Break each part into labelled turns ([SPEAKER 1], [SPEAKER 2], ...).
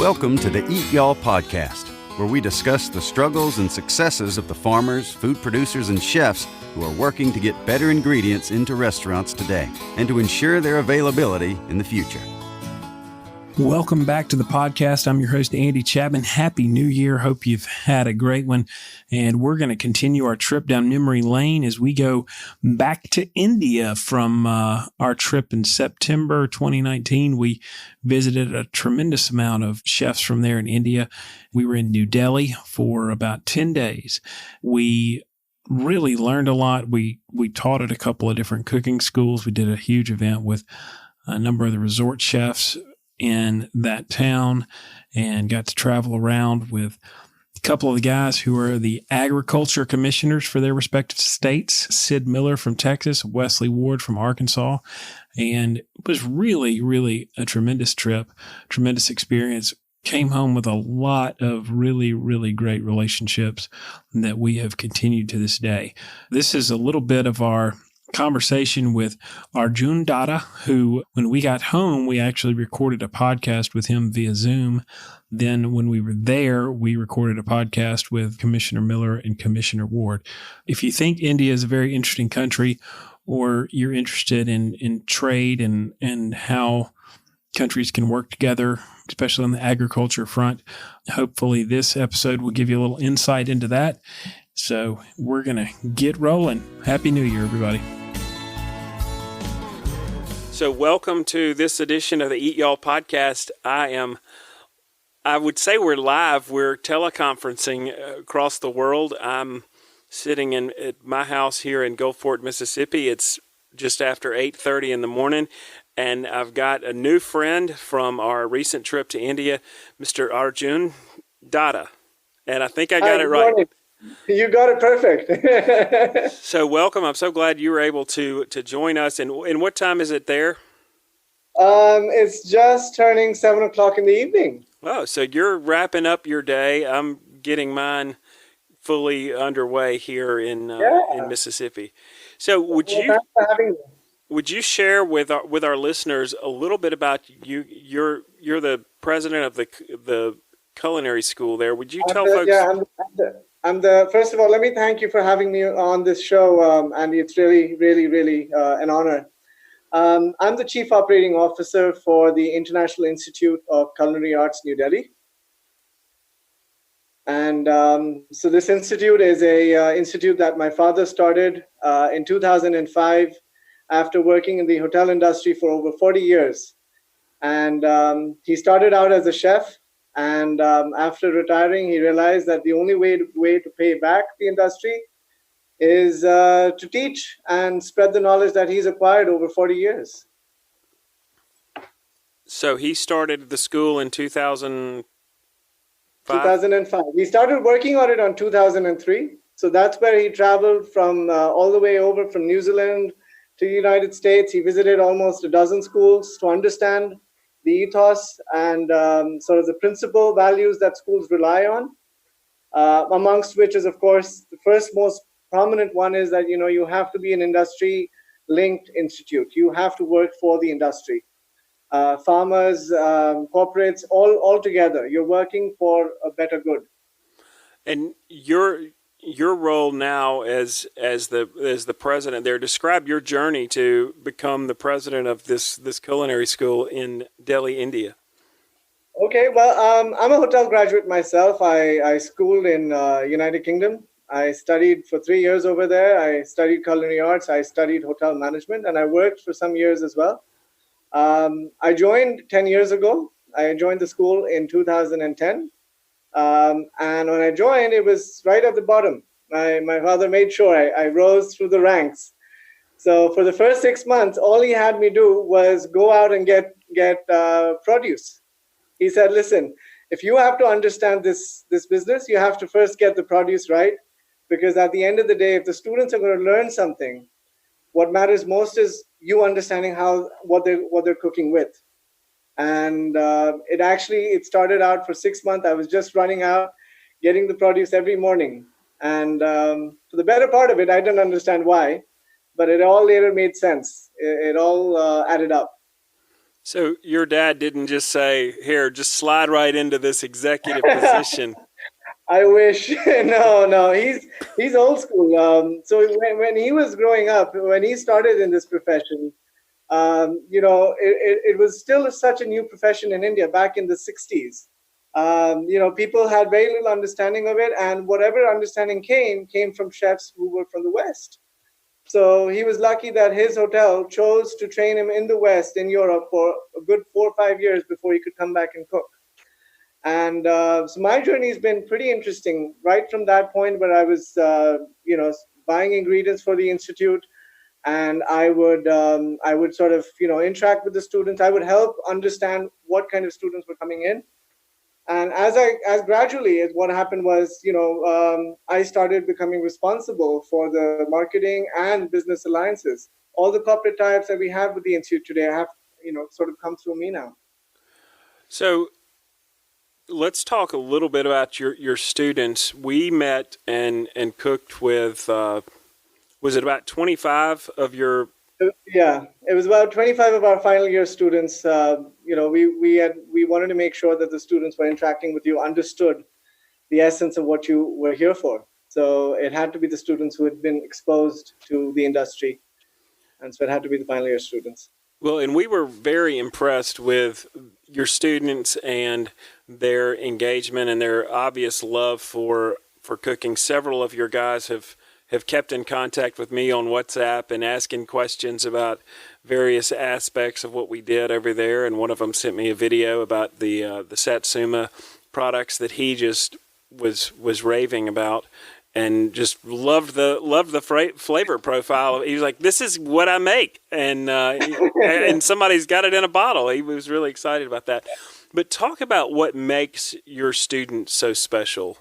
[SPEAKER 1] Welcome to the Eat Y'all podcast, where we discuss the struggles and successes of the farmers, food producers, and chefs who are working to get better ingredients into restaurants today and to ensure their availability in the future.
[SPEAKER 2] Welcome back to the podcast. I'm your host, Andy Chapman. Happy New Year. Hope you've had a great one. And we're going to continue our trip down memory lane as we go back to India from our trip in September 2019. We visited a tremendous amount of chefs from there in India. We were in New Delhi for about 10 days. We really learned a lot. We taught at a couple of different cooking schools. We did a huge event with a number of the resort chefs in that town and got to travel around with a couple of the guys who are the agriculture commissioners for their respective states, Sid Miller from Texas, Wes Ward from Arkansas. And it was really, really a tremendous trip, tremendous experience. Came home with a lot of really, really great relationships that we have continued to this day. This is a little bit of our conversation with Arjun Datta, who, when we got home, we actually recorded a podcast with him via Zoom. Then when we were there, we recorded a podcast with Commissioner Miller and Commissioner Ward. If you think India is a very interesting country, or you're interested in trade and how countries can work together, especially on the agriculture front, hopefully this episode will give you a little insight into that. So we're going to get rolling. Happy New Year, everybody. So welcome to this edition of the Eat Y'all podcast. I would say we're live. We're teleconferencing across the world. I'm sitting at my house here in Gulfport, Mississippi. It's just after 8:30 in the morning, and I've got a new friend from our recent trip to India, Mr. Arjun Datta. And I think I got it right.
[SPEAKER 3] Morning. You got it perfect.
[SPEAKER 2] So welcome. I'm so glad you were able to join us. And what time is it there?
[SPEAKER 3] It's just turning 7 o'clock in the evening.
[SPEAKER 2] Oh, so you're wrapping up your day. I'm getting mine fully underway here in Mississippi. So would you share with our listeners a little bit about you? You're the president of the Culinary School there. Would you tell folks?
[SPEAKER 3] Yeah, first of all, let me thank you for having me on this show, Andy. It's really, really, really an honor. I'm the Chief Operating Officer for the International Institute of Culinary Arts, New Delhi. And so this institute is a institute that my father started in 2005 after working in the hotel industry for over 40 years. And he started out as a chef. And after retiring, he realized that the only way to pay back the industry is to teach and spread the knowledge that he's acquired over 40 years.
[SPEAKER 2] So he started the school in 2005?
[SPEAKER 3] 2005. We started working on it on 2003. So that's where he traveled from all the way over from New Zealand to the United States. He visited almost a dozen schools to understand the ethos and sort of the principal values that schools rely on, amongst which is, of course, the first most prominent one is that, you have to be an industry-linked institute. You have to work for the industry. Farmers, corporates, all together. You're working for a better good.
[SPEAKER 2] And your role now as the president there, describe your journey to become the president of this culinary school in Delhi, India.
[SPEAKER 3] Okay, well, I'm a hotel graduate myself. I schooled in United Kingdom. I studied for 3 years over there. I studied culinary arts. I studied hotel management, and I worked for some years as well. I joined 10 years ago. I joined the school in 2010. And when I joined, it was right at the bottom. My father made sure I rose through the ranks. So for the first 6 months, all he had me do was go out and get produce. He said, listen, if you have to understand this business, you have to first get the produce right. Because at the end of the day, if the students are going to learn something, what matters most is you understanding what they're cooking with. And it started out for 6 months. I was just running out, getting the produce every morning. And for the better part of it, I didn't understand why, but it all later made sense. It all added up.
[SPEAKER 2] So your dad didn't just say, "Here, just slide right into this executive position."
[SPEAKER 3] I wish. No, he's old school. So when he was growing up, when he started in this profession, it was still such a new profession in India back in the 60s. People had very little understanding of it, and whatever understanding came from chefs who were from the West. So he was lucky that his hotel chose to train him in the West, in Europe, for a good 4 or 5 years before he could come back and cook. And so my journey has been pretty interesting, right from that point where I was, buying ingredients for the institute, and I would sort of, interact with the students. I would help understand what kind of students were coming in. And as gradually, what happened was, I started becoming responsible for the marketing and business alliances. All the corporate types that we have with the institute today have, sort of come through me now.
[SPEAKER 2] So let's talk a little bit about your students. We met and cooked with, was it about 25 of your?
[SPEAKER 3] Yeah, it was about 25 of our final year students. We wanted to make sure that the students were interacting with you, understood the essence of what you were here for. So it had to be the students who had been exposed to the industry. And so it had to be the final year students.
[SPEAKER 2] Well, and we were very impressed with your students and their engagement and their obvious love for cooking. Several of your guys have kept in contact with me on WhatsApp and asking questions about various aspects of what we did over there. And one of them sent me a video about the Satsuma products that he just was raving about, and just loved the flavor profile. He was like, "This is what I make," and and somebody's got it in a bottle. He was really excited about that. But talk about what makes your students so special.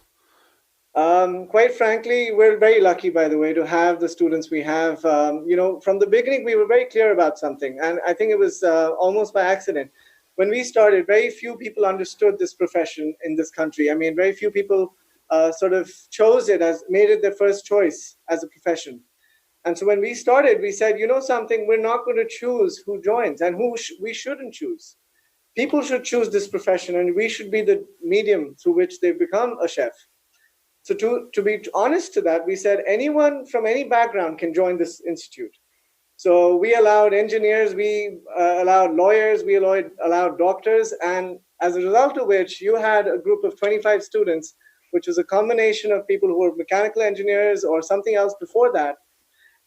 [SPEAKER 3] Quite frankly, we're very lucky, by the way, to have the students we have. From the beginning, we were very clear about something, and I think it was almost by accident. When we started, very few people understood this profession in this country. I mean, very few people sort of made it their first choice as a profession. And so when we started, we said, something, we're not going to choose who joins and we shouldn't choose. People should choose this profession, and we should be the medium through which they become a chef. So to be honest to that, we said anyone from any background can join this institute. So we allowed engineers, we allowed lawyers, we allowed doctors, and as a result of which, you had a group of 25 students, which was a combination of people who were mechanical engineers or something else before that.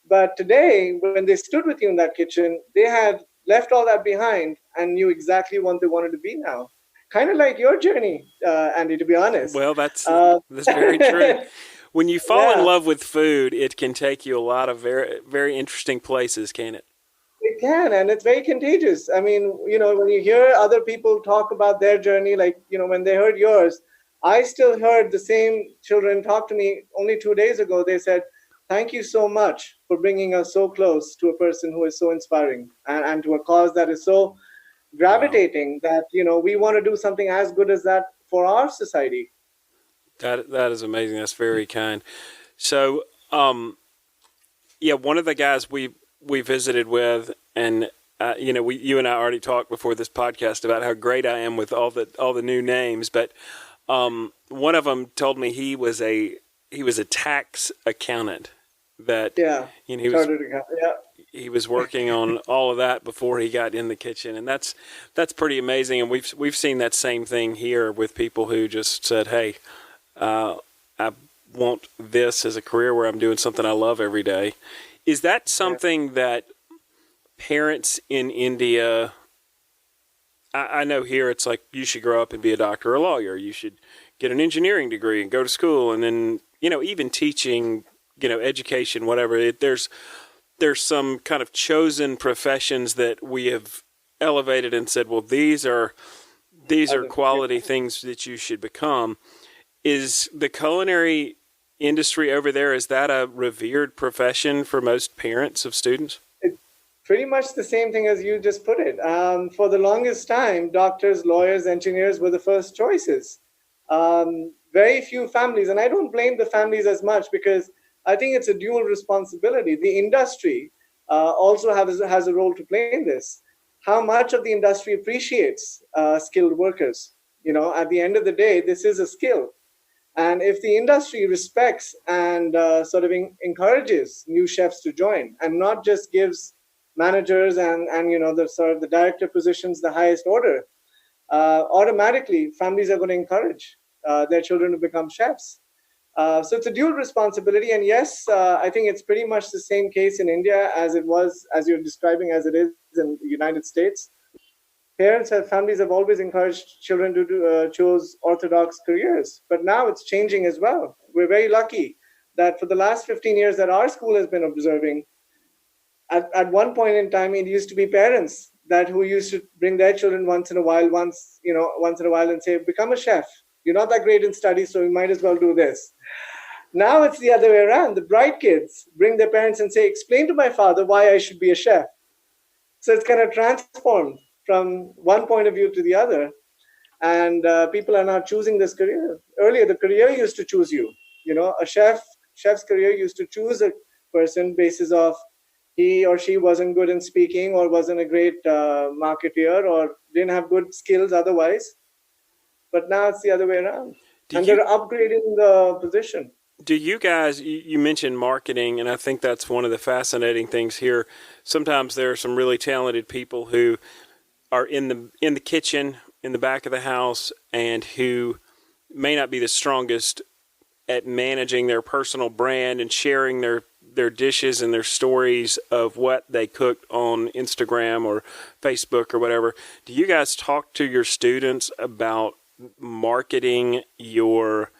[SPEAKER 3] But today, when they stood with you in that kitchen, they had left all that behind and knew exactly what they wanted to be now. Kind of like your journey, Andy, to be honest.
[SPEAKER 2] Well, that's very true. When you fall in love with food, it can take you a lot of very, very interesting places, can't it?
[SPEAKER 3] It can, and it's very contagious. I mean, when you hear other people talk about their journey, like, when they heard yours, I still heard the same children talk to me only 2 days ago. They said, "Thank you so much for bringing us so close to a person who is so inspiring and to a cause that is so gravitating, that we want to do something as good as that for our society."
[SPEAKER 2] That is amazing. That's very kind. So, one of the guys we visited with, and you and I already talked before this podcast about how great I am with all the new names, but one of them told me he was a tax accountant. That he was working on all of that before he got in the kitchen, and that's pretty amazing. And we've seen that same thing here with people who just said, "Hey, I want this as a career where I'm doing something I love every day." Is that something that parents in India? I know here it's like, you should grow up and be a doctor or a lawyer. You should get an engineering degree and go to school, and then even teaching, education, whatever. There's some kind of chosen professions that we have elevated and said, well, these are quality things that you should become. Is the culinary industry over there, is that a revered profession for most parents of students?
[SPEAKER 3] It's pretty much the same thing as you just put it. For the longest time, doctors, lawyers, engineers were the first choices. Very few families, and I don't blame the families as much, because I think it's a dual responsibility. The industry also has a role to play in this. how much of the industry appreciates skilled workers. At the end of the day, this is a skill. And if the industry respects and sort of encourages new chefs to join, and not just gives managers and the sort of the director positions the highest order, automatically families are going to encourage their children to become chefs. So it's a dual responsibility. And yes, I think it's pretty much the same case in India as it was, as you're describing, as it is in the United States. Families have always encouraged children to choose orthodox careers, but now it's changing as well. We're very lucky that for the last 15 years that our school has been observing, at one point in time, it used to be parents who used to bring their children once in a while and say, become a chef. You're not that great in studies, so you might as well do this. Now it's the other way around. The bright kids bring their parents and say, explain to my father why I should be a chef. So it's kind of transformed from one point of view to the other. And people are now choosing this career. Earlier, the career used to choose you. A chef's career used to choose a person basis of he or she wasn't good in speaking, or wasn't a great marketeer, or didn't have good skills otherwise. But now it's the other way around. They're upgrading the position.
[SPEAKER 4] Do you guys, you mentioned marketing, and I think that's one of the fascinating things here. Sometimes there are some really talented people who are in the kitchen, in the back of the house, and who may not be the strongest at managing their personal brand and sharing their dishes and their stories of what they cooked on Instagram or Facebook or whatever. Do you guys talk to your students about marketing your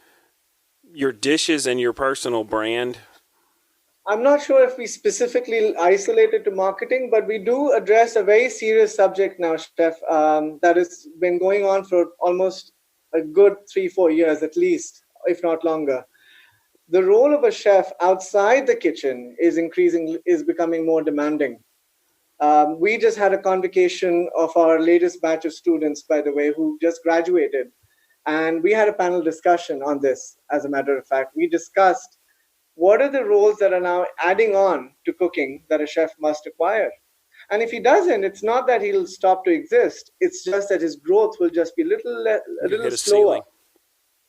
[SPEAKER 4] dishes and your personal brand?
[SPEAKER 3] I'm not sure if we specifically isolate it to marketing, but we do address a very serious subject now, Chef, that has been going on for almost a good 3-4 years at least, if not longer. The role of a chef outside the kitchen is becoming more demanding. We just had a convocation of our latest batch of students, by the way, who just graduated. And we had a panel discussion on this, as a matter of fact. We discussed what are the roles that are now adding on to cooking that a chef must acquire. And if he doesn't, it's not that he'll stop to exist. It's just that his growth will just be a little slower.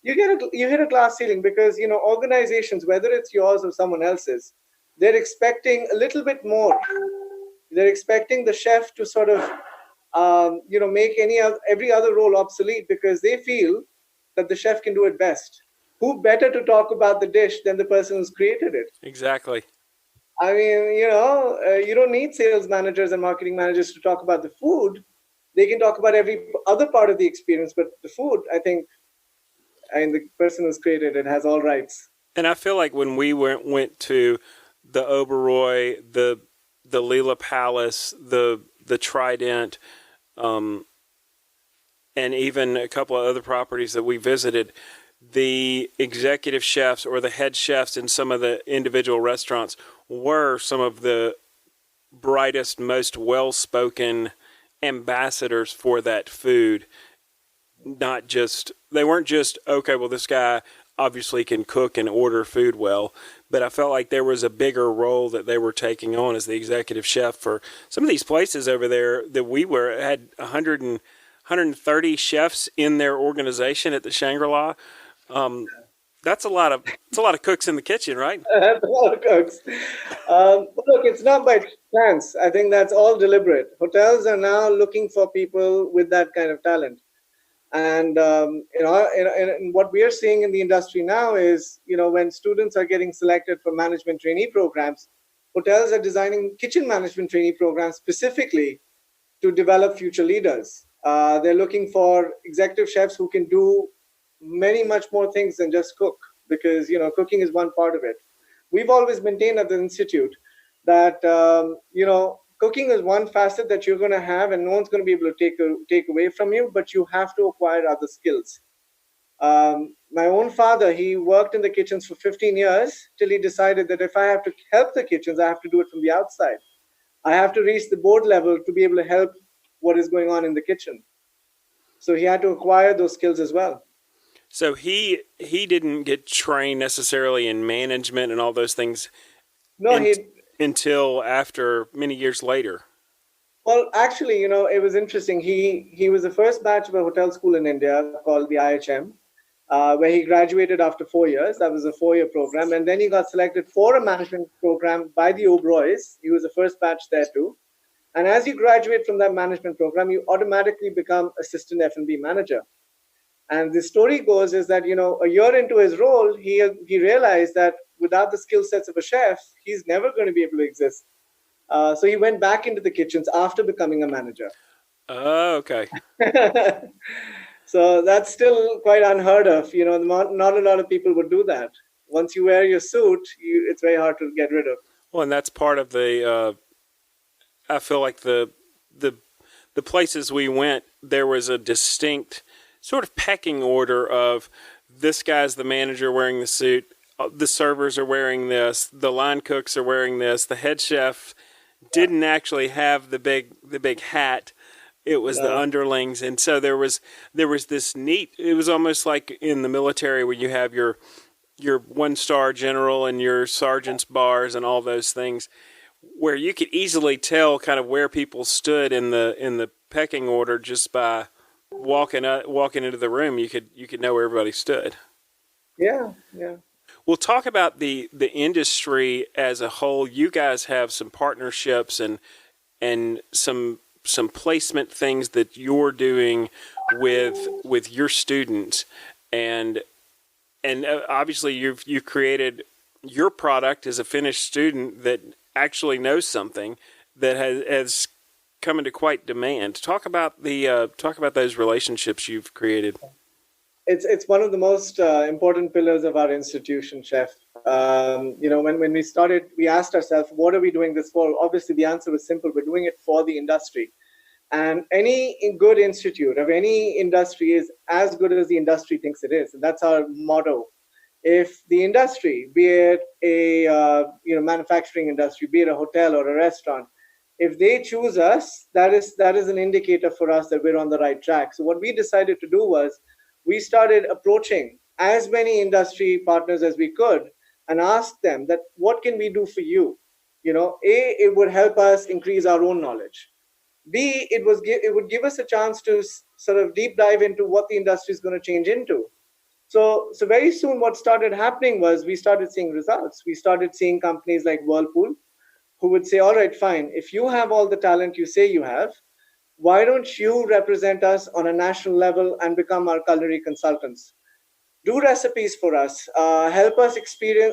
[SPEAKER 3] You hit a glass ceiling because, organizations, whether it's yours or someone else's, they're expecting a little bit more. They're expecting the chef to sort of, make every other role obsolete because they feel that the chef can do it best. Who better to talk about the dish than the person who's created it?
[SPEAKER 4] Exactly.
[SPEAKER 3] I mean, you don't need sales managers and marketing managers to talk about the food. They can talk about every other part of the experience, but the food, I think, and the person who's created it has all rights.
[SPEAKER 4] And I feel like when we went to the Oberoi, the Leela Palace, the Trident, and even a couple of other properties that we visited, the executive chefs or the head chefs in some of the individual restaurants were some of the brightest, most well-spoken ambassadors for that food. They weren't just, okay, well, this guy obviously can cook and order food well, but I felt like there was a bigger role that they were taking on as the executive chef for some of these places over there that we had 130 chefs in their organization at the Shangri-La. That's a lot of cooks in the kitchen, right?
[SPEAKER 3] That's a lot of cooks. Look, it's not by chance. I think that's all deliberate. Hotels are now looking for people with that kind of talent. And what we are seeing in the industry now is, when students are getting selected for management trainee programs, hotels are designing kitchen management trainee programs specifically to develop future leaders. They're looking for executive chefs who can do much more things than just cook, because cooking is one part of it. We've always maintained at the institute that cooking is one facet that you're going to have, and no one's going to be able to take away from you, but you have to acquire other skills. My own father, he worked in the kitchens for 15 years till he decided that if I have to help the kitchens, I have to do it from the outside. I have to reach the board level to be able to help what is going on in the kitchen. So he had to acquire those skills as well.
[SPEAKER 4] So he didn't get trained necessarily in management and all those things.
[SPEAKER 3] No,
[SPEAKER 4] until after many years later.
[SPEAKER 3] Well, actually, it was interesting. He was the first batch of a hotel school in India called the IHM, where he graduated after 4 years. That was a 4-year program. And then he got selected for a management program by the Oberois. He was the first batch there too. And as you graduate from that management program, you automatically become assistant F&B manager. And the story goes is that, a year into his role, he realized that without the skill sets of a chef, he's never going to be able to exist. So he went back into the kitchens after becoming a manager.
[SPEAKER 4] Oh, okay.
[SPEAKER 3] So that's still quite unheard of. Not a lot of people would do that. Once you wear your suit, it's very hard to get rid of.
[SPEAKER 4] Well, and that's part of the. I feel like the places we went, there was a distinct sort of pecking order of this guy's the manager wearing the suit, the servers are wearing this, the line cooks are wearing this, the head chef didn't actually have the big hat. It was the underlings, and so there was this neat. It was almost like in the military where you have your 1-star general and your sergeant's bars and all those things, where you could easily tell kind of where people stood in the pecking order just by walking into the room. You could know where everybody stood.
[SPEAKER 3] Yeah.
[SPEAKER 4] We'll talk about the industry as a whole. You guys have some partnerships and some placement things that you're doing with your students, and obviously you've created your product as a finished student that actually knows something that has come into quite demand. Talk about those relationships you've created.
[SPEAKER 3] It's one of the most important pillars of our institution, Chef. When we started, we asked ourselves, what are we doing this for? Obviously, the answer was simple. We're doing it for the industry. And any good institute of any industry is as good as the industry thinks it is. And that's our motto. If the industry, be it a manufacturing industry, be it a hotel or a restaurant, if they choose us, that is an indicator for us that we're on the right track. So what we decided to do was we started approaching as many industry partners as we could and asked them that what can we do for you? It would help us increase our own knowledge. B, it would give us a chance to sort of deep dive into what the industry is going to change into. So very soon what started happening was we started seeing results. We started seeing companies like Whirlpool who would say, all right, fine, if you have all the talent you say you have, why don't you represent us on a national level and become our culinary consultants? Do recipes for us, help us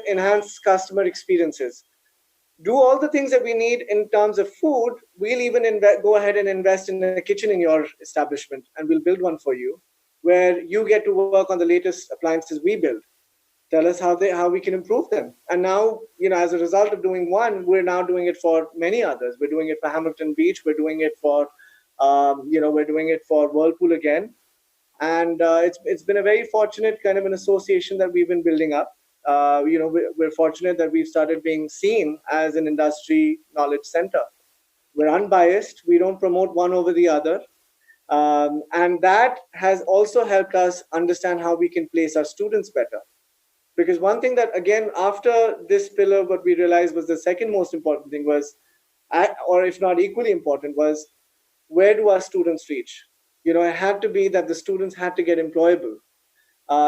[SPEAKER 3] enhance customer experiences. Do all the things that we need in terms of food. We'll even go ahead and invest in a kitchen in your establishment, and we'll build one for you where you get to work on the latest appliances we build. Tell us how we can improve them. And now, as a result of doing one, we're now doing it for many others. We're doing it for Hamilton Beach. We're doing it for, we're doing it for Whirlpool again. And it's been a very fortunate kind of an association that we've been building up. We're fortunate that we've started being seen as an industry knowledge center. We're unbiased. We don't promote one over the other. And that has also helped us understand how we can place our students better. Because one thing that, again, after this pillar, what we realized was the second most important thing was, or if not equally important, was where do our students reach? It had to be that the students had to get employable.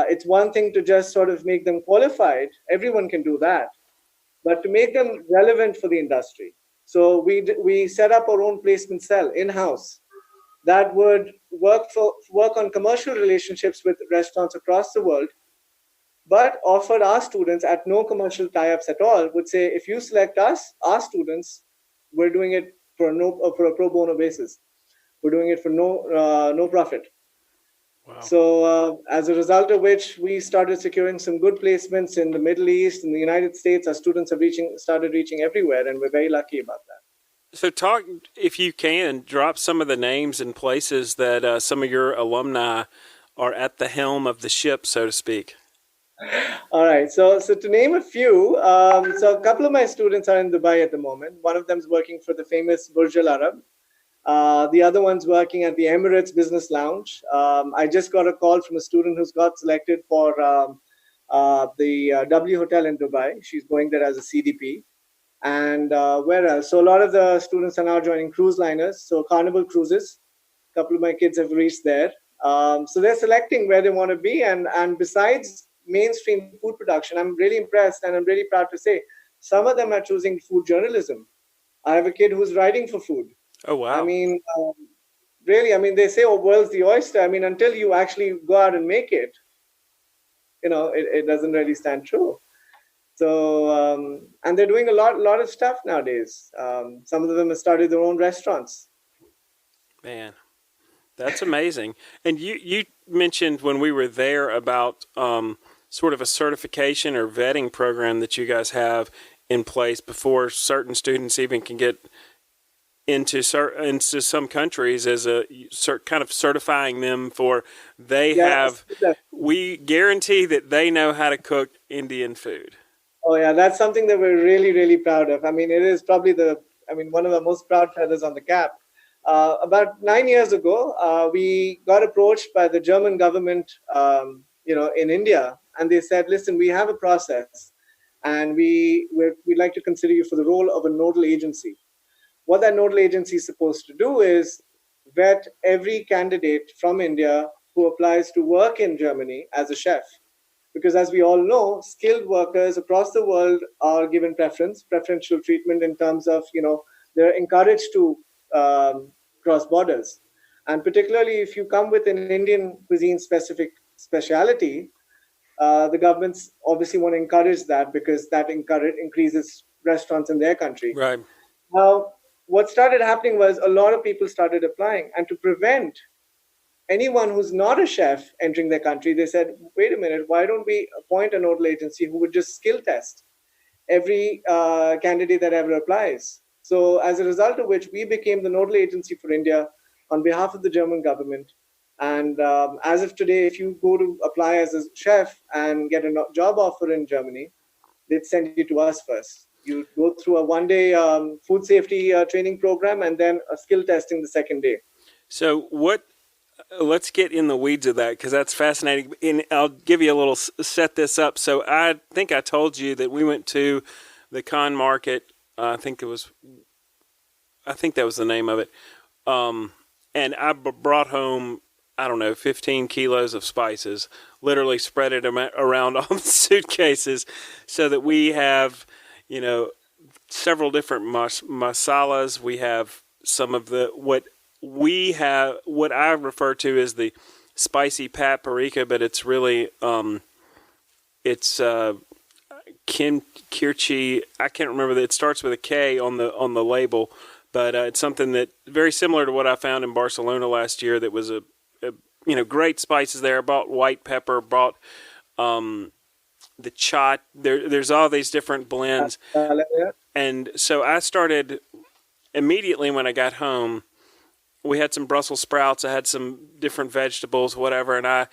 [SPEAKER 3] It's one thing to just sort of make them qualified. Everyone can do that. But to make them relevant for the industry. So we set up our own placement cell in-house that would work on commercial relationships with restaurants across the world, but offered our students at no commercial tie-ups at all, would say, if you select us, our students, we're doing it for a pro bono basis. We're doing it for no profit. Wow. So as a result of which, we started securing some good placements in the Middle East, in the United States. Our students have started reaching everywhere, and we're very lucky about that.
[SPEAKER 4] So talk, if you can, drop some of the names and places that some of your alumni are at the helm of the ship, so to speak.
[SPEAKER 3] All right. So to name a few, so a couple of my students are in Dubai at the moment. One of them is working for the famous Burj Al Arab. The other one's working at the Emirates Business Lounge. I just got a call from a student who's got selected for the W Hotel in Dubai. She's going there as a CDP. And where else? So a lot of the students are now joining cruise liners. So Carnival Cruises, a couple of my kids have reached there. So they're selecting where they want to be. And besides mainstream food production, I'm really impressed, and I'm really proud to say some of them are choosing food journalism. I have a kid who's writing for food.
[SPEAKER 4] Oh, wow.
[SPEAKER 3] I mean, really, I mean, they say, oh, world's the oyster. I mean, until you actually go out and make it, it doesn't really stand true. So, and they're doing a lot of stuff nowadays. Some of them have started their own restaurants.
[SPEAKER 4] Man, that's amazing. And you mentioned when we were there about sort of a certification or vetting program that you guys have in place before certain students even can get into some countries as a kind of certifying them for we guarantee that they know how to cook Indian food.
[SPEAKER 3] Oh yeah, that's something that we're really, really proud of. I mean, it is probably one of the most proud feathers on the cap. About 9 years ago, we got approached by the German government, in India, and they said, listen, we have a process, and we'd like to consider you for the role of a nodal agency. What that nodal agency is supposed to do is vet every candidate from India who applies to work in Germany as a chef. Because as we all know, skilled workers across the world are given preferential treatment in terms of, they're encouraged to cross borders. And particularly if you come with an Indian cuisine speciality, the governments obviously want to encourage that, because that increases restaurants in their country.
[SPEAKER 4] Right.
[SPEAKER 3] Now, what started happening was a lot of people started applying, and to prevent anyone who's not a chef entering their country, they said, wait a minute, why don't we appoint a nodal agency who would just skill test every candidate that ever applies? So as a result of which, we became the nodal agency for India on behalf of the German government. And as of today, if you go to apply as a chef and get a job offer in Germany, they'd send you to us first. You go through a one-day food safety training program, and then a skill testing the second day.
[SPEAKER 4] So let's get in the weeds of that, because that's fascinating. And I'll give you a little set this up. So I think I told you that we went to the Cannes market. I think that was the name of it. And I brought home, 15 kilos of spices, literally spread it around all the suitcases, so that we have, several different masalas. We have some of what I refer to as the spicy paprika, but it's really, it's kimchi. I can't remember it starts with a K on the label, but it's something that very similar to what I found in Barcelona last year. That was a great spices there. I bought white pepper, bought the chaat. There's all these different blends, and so I started immediately when I got home. We had some Brussels sprouts. I had some different vegetables, whatever, and I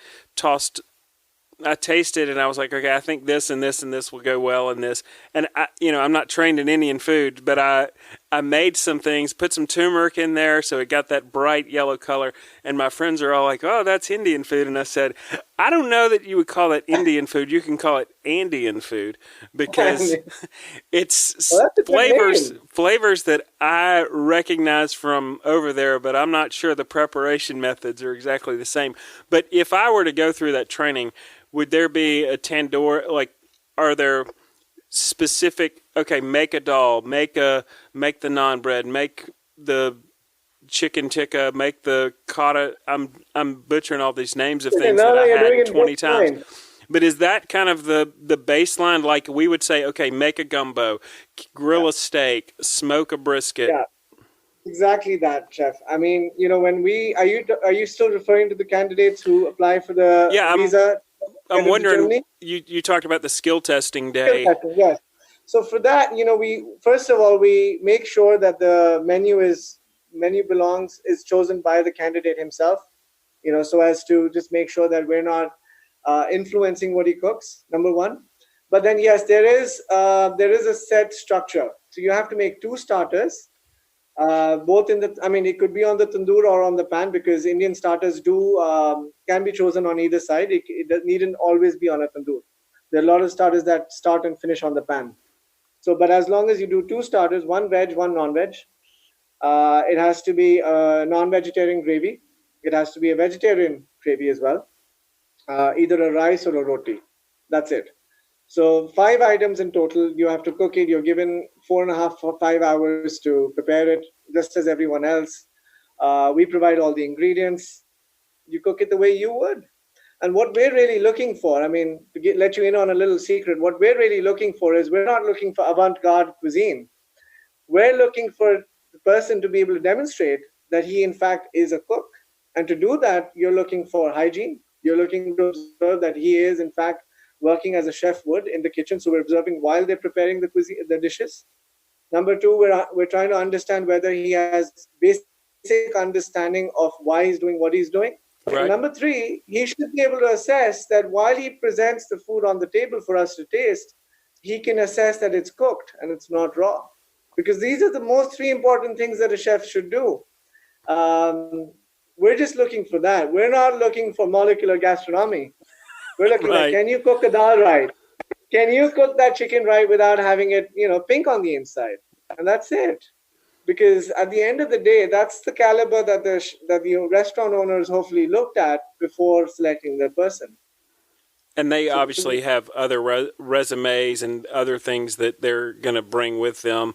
[SPEAKER 4] tasted, and I was like, okay, I think this and this and this will go well in this. And I'm not trained in Indian food, but I made some things, put some turmeric in there, so it got that bright yellow color. And my friends are all like, "Oh, that's Indian food." And I said, "I don't know that you would call that Indian food. You can call it Andean food, because it's flavors that I recognize from over there, but I'm not sure the preparation methods are exactly the same." But if I were to go through that training, would there be a tandoor? Like, are there specific? Okay, make a dal, make the naan bread, make the chicken tikka, make the kata. I'm butchering all these names of things that I had 20 times. But is that kind of the baseline? Like we would say, okay, make a gumbo, grill a steak, smoke a brisket.
[SPEAKER 3] Yeah, exactly that, Chef. I mean, when are you still referring to the candidates who apply for the visa?
[SPEAKER 4] I'm wondering, you talked about the skill testing day.
[SPEAKER 3] Skill testing, yes. So for that, we make sure that the menu is chosen by the candidate himself, so as to just make sure that we're not influencing what he cooks, number one. But then, yes, there is a set structure. So you have to make 2 starters, both it could be on the tandoor or on the pan, because Indian starters can be chosen on either side. It needn't always be on a tandoor. There are a lot of starters that start and finish on the pan. So, but as long as you do 2 starters, 1 veg, 1 non-veg, it has to be a non-vegetarian gravy. It has to be a vegetarian gravy as well, either a rice or a roti. That's it. So 5 items in total. You have to cook it. You're given 4.5 or 5 hours to prepare it, just as everyone else. We provide all the ingredients. You cook it the way you would. And what we're really looking for, I mean, let you in on a little secret, what we're really looking for is we're not looking for avant-garde cuisine. We're looking for the person to be able to demonstrate that he, in fact, is a cook. And to do that, you're looking for hygiene. You're looking to observe that he is, in fact, working as a chef would in the kitchen. So we're observing while they're preparing the cuisine, the dishes. Number 2, we're trying to understand whether he has basic understanding of why he's doing what he's doing. Right. And number 3, he should be able to assess that while he presents the food on the table for us to taste, he can assess that it's cooked and it's not raw. Because these are the most 3 important things that a chef should do. We're just looking for that. We're not looking for molecular gastronomy. We're looking at, can you cook a dal right? Can you cook that chicken right without having it, pink on the inside? And that's it. Because at the end of the day, that's the caliber that the restaurant owners hopefully looked at before selecting their person.
[SPEAKER 4] And they obviously have other resumes and other things that they're going to bring with them.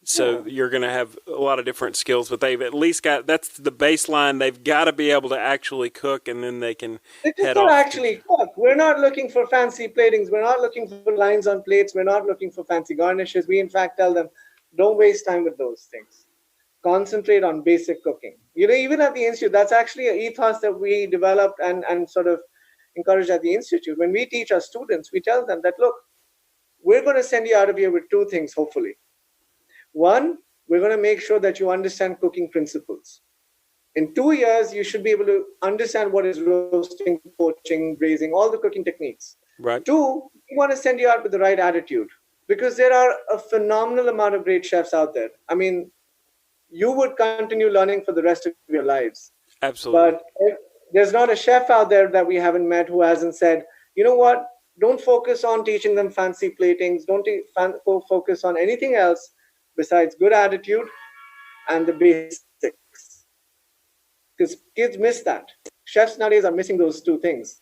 [SPEAKER 4] So you're going to have a lot of different skills, but they've at least that's the baseline. They've got to be able to actually cook, and then they can head off.
[SPEAKER 3] Actually cook. We're not looking for fancy platings. We're not looking for lines on plates. We're not looking for fancy garnishes. We, in fact, tell them, don't waste time with those things. Concentrate on basic cooking. Even at the Institute, that's actually an ethos that we developed and sort of encourage at the Institute. When we teach our students, we tell them that, look, we're going to send you out of here with 2 things, hopefully. 1, we're going to make sure that you understand cooking principles. In 2 years, you should be able to understand what is roasting, poaching, braising, all the cooking techniques.
[SPEAKER 4] Right.
[SPEAKER 3] 2, we want to send you out with the right attitude, because there are a phenomenal amount of great chefs out there. I mean, you would continue learning for the rest of your lives.
[SPEAKER 4] Absolutely.
[SPEAKER 3] But there's not a chef out there that we haven't met who hasn't said, you know what, don't focus on teaching them fancy platings. Don't focus on anything else besides good attitude and the basics. Because kids miss that. Chefs nowadays are missing those 2 things.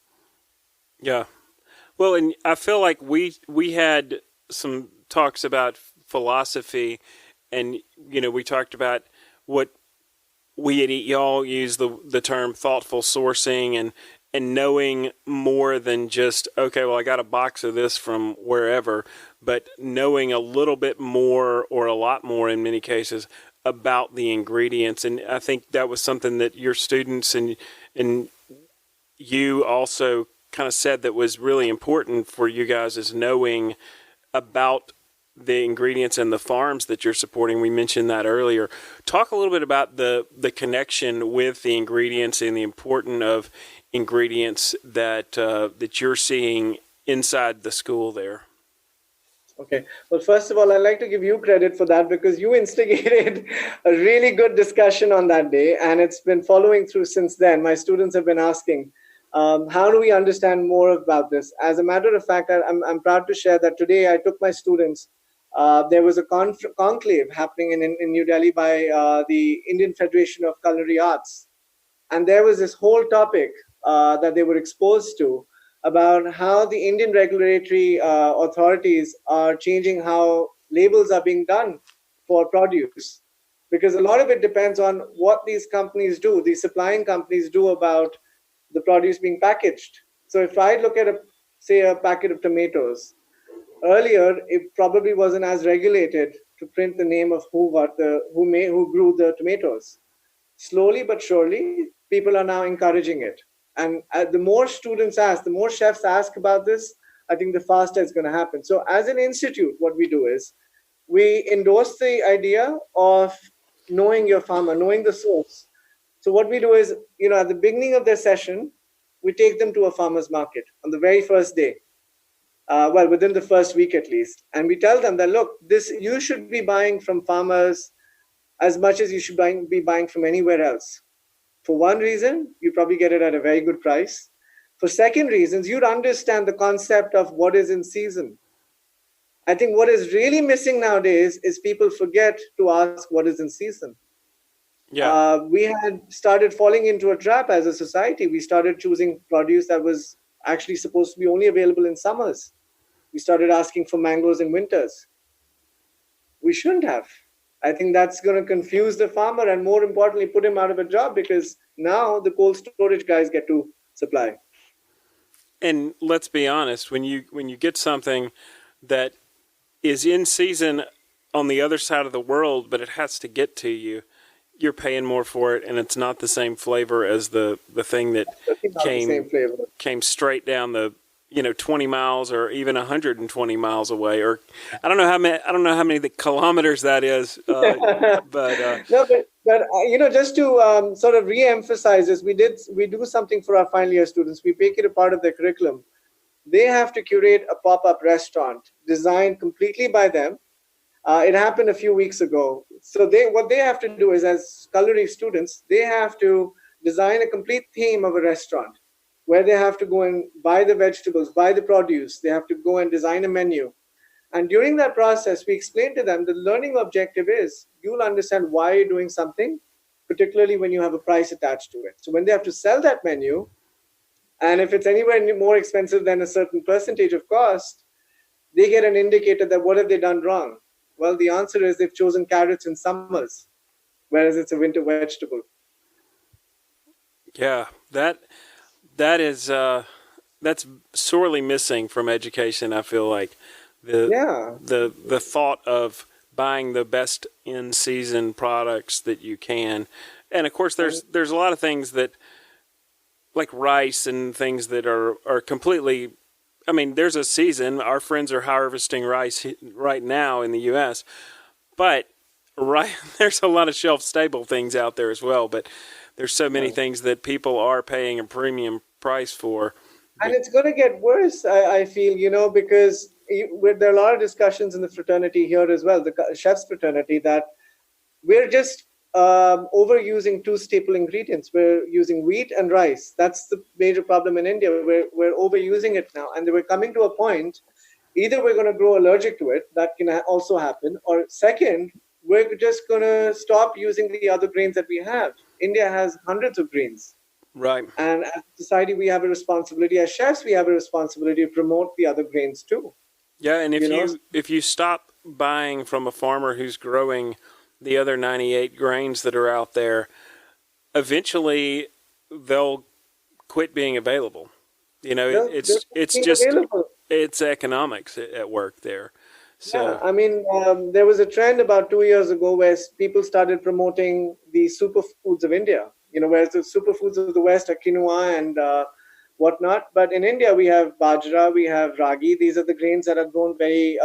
[SPEAKER 4] Yeah. Well, and I feel like we had some talks about philosophy, and, we talked about what we at Eat Y'all use the term thoughtful sourcing and knowing more than just, okay, well, I got a box of this from wherever, but knowing a little bit more, or a lot more in many cases, about the ingredients. And I think that was something that your students and you also kind of said that was really important for you guys, is knowing about the ingredients and the farms that you're supporting. We mentioned that earlier. Talk a little bit about the connection with the ingredients and the importance of ingredients that you're seeing inside the school there.
[SPEAKER 3] Okay. Well, first of all, I'd like to give you credit for that, because you instigated a really good discussion on that day, and it's been following through since then. My students have been asking, how do we understand more about this? As a matter of fact, I'm proud to share that today I took my students. There was a conclave happening in New Delhi by the Indian Federation of Culinary Arts. And there was this whole topic that they were exposed to about how the Indian regulatory authorities are changing how labels are being done for produce. Because a lot of it depends on what these companies do, these supplying companies do about the produce being packaged. So if I look at a packet of tomatoes, earlier it probably wasn't as regulated to print the name of who grew the tomatoes. Slowly but surely, people are now encouraging it. And the more students ask, the more chefs ask about this, I think the faster it's going to happen. So as an institute, what we do is we endorse the idea of knowing your farmer, knowing the source. So what we do is, at the beginning of their session, we take them to a farmer's market on the very first day. Within the first week at least. And we tell them that, look, you should be buying from farmers as much as you should be buying from anywhere else. For one reason, you probably get it at a very good price. For second reasons, you'd understand the concept of what is in season. I think what is really missing nowadays is people forget to ask what is in season.
[SPEAKER 4] Yeah.
[SPEAKER 3] We had started falling into a trap as a society. We started choosing produce that was actually supposed to be only available in summers. We started asking for mangoes in winters. We shouldn't have. I think that's going to confuse the farmer and, more importantly, put him out of a job, because now the cold storage guys get to supply.
[SPEAKER 4] And let's be honest, when you get something that is in season on the other side of the world, but it has to get to you, you're paying more for it, and it's not the same flavor as the thing that came straight down the 20 miles or even 120 miles away, or I don't know how many the kilometers that is, but
[SPEAKER 3] no, but just to sort of re-emphasize this, we do something for our final year students. We make it a part of their curriculum. They have to curate a pop-up restaurant designed completely by them. It happened a few weeks ago. So what they have to do is, as culinary students, they have to design a complete theme of a restaurant, where they have to go and buy the vegetables, buy the produce. They have to go and design a menu. And during that process, we explain to them the learning objective is you'll understand why you're doing something, particularly when you have a price attached to it. So when they have to sell that menu, and if it's anywhere more expensive than a certain percentage of cost, they get an indicator that what have they done wrong? Well, the answer is they've chosen carrots in summers, whereas it's a winter vegetable.
[SPEAKER 4] Yeah, that's sorely missing from education. I feel like the thought of buying the best in season products that you can, and of course there's a lot of things that, like rice and things that are completely. I mean, there's a season. Our friends are harvesting rice right now in the U.S., but there's a lot of shelf-stable things out there as well. But there's so many things that people are paying a premium price for.
[SPEAKER 3] And it's going to get worse, I feel, because there are a lot of discussions in the fraternity here as well, the chef's fraternity, that we're just overusing two staple ingredients. We're using wheat and rice. That's the major problem in India. We're overusing it now. And we're coming to a point, either we're going to grow allergic to it, that can also happen, or second, we're just going to stop using the other grains that we have. India has hundreds of grains.
[SPEAKER 4] Right.
[SPEAKER 3] And as a society, we have a responsibility. As chefs, we have a responsibility to promote the other grains too.
[SPEAKER 4] Yeah, and if you stop buying from a farmer who's growing the other 98 grains that are out there, eventually they'll quit being available. It's economics at work there. So.
[SPEAKER 3] Yeah, I mean, there was a trend about 2 years ago where people started promoting the superfoods of India. Whereas the superfoods of the West are quinoa and whatnot. But in India, we have bajra, we have ragi. These are the grains that are grown very,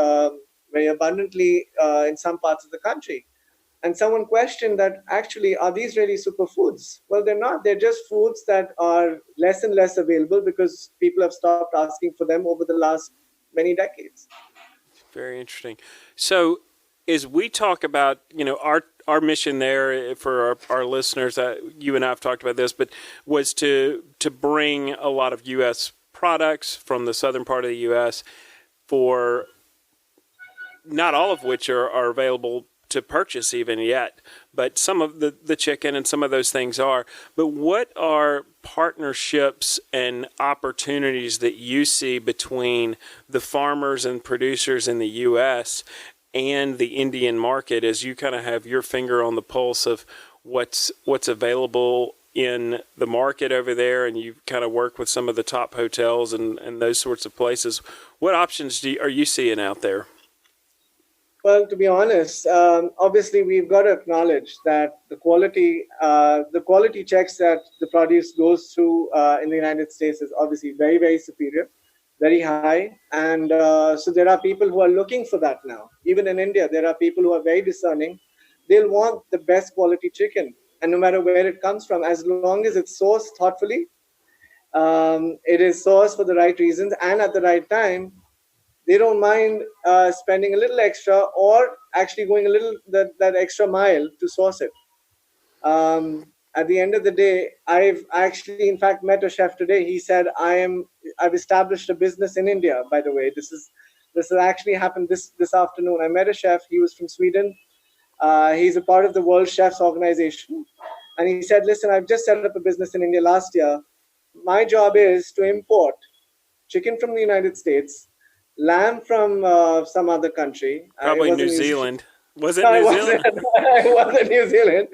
[SPEAKER 3] very abundantly in some parts of the country. And someone questioned that, actually, are these really superfoods? Well, they're not. They're just foods that are less and less available because people have stopped asking for them over the last many decades.
[SPEAKER 4] Very interesting. So as we talk about, our mission there for our listeners, you and I have talked about this, but was to bring a lot of U.S. products from the southern part of the U.S. for not all of which are available to purchase even yet, but some of the chicken and some of those things are. But what are partnerships and opportunities that you see between the farmers and producers in the U.S. and the Indian market, as you kind of have your finger on the pulse of what's available in the market over there, and you kind of work with some of the top hotels and those sorts of places? What options are you seeing out there?
[SPEAKER 3] Well, to be honest, obviously we've got to acknowledge that the quality checks that the produce goes through in the United States is obviously very, very superior, very high. And so there are people who are looking for that now. Even in India, there are people who are very discerning. They'll want the best quality chicken. And no matter where it comes from, as long as it's sourced thoughtfully, it is sourced for the right reasons and at the right time, they don't mind spending a little extra or actually going that extra mile to source it. At the end of the day, I've actually, in fact, met a chef today. He said, I've established a business in India, by the way. This is This has actually happened this afternoon. I met a chef. He was from Sweden. He's a part of the World Chefs Organization. And he said, listen, I've just set up a business in India last year. My job is to import chicken from the United States, lamb from some other country.
[SPEAKER 4] Probably New Zealand. Was it
[SPEAKER 3] No,
[SPEAKER 4] New Zealand?
[SPEAKER 3] It wasn't New Zealand.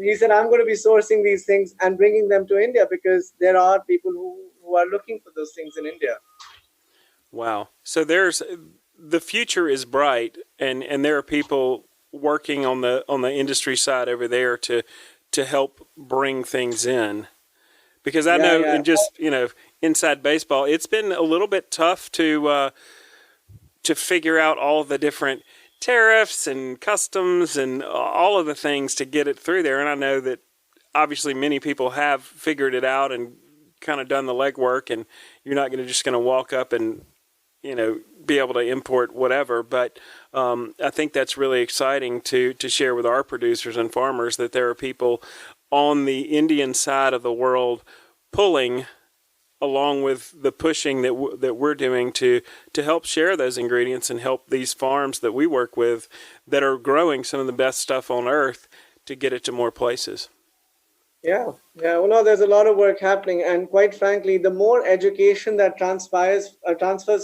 [SPEAKER 3] He said, I'm going to be sourcing these things and bringing them to India because there are people who are looking for those things in India.
[SPEAKER 4] Wow. So the future is bright, and there are people working on the industry side over there to help bring things in. Because I know, and just, inside baseball, it's been a little bit tough to figure out all of the different tariffs and customs and all of the things to get it through there. And I know that obviously many people have figured it out and kind of done the legwork, and you're not just going to walk up and, be able to import whatever. But I think that's really exciting to share with our producers and farmers that there are people on the Indian side of the world pulling along with the pushing that we're doing to help share those ingredients and help these farms that we work with that are growing some of the best stuff on earth to get it to more places.
[SPEAKER 3] Yeah. Well, no, there's a lot of work happening. And quite frankly, the more education that transfers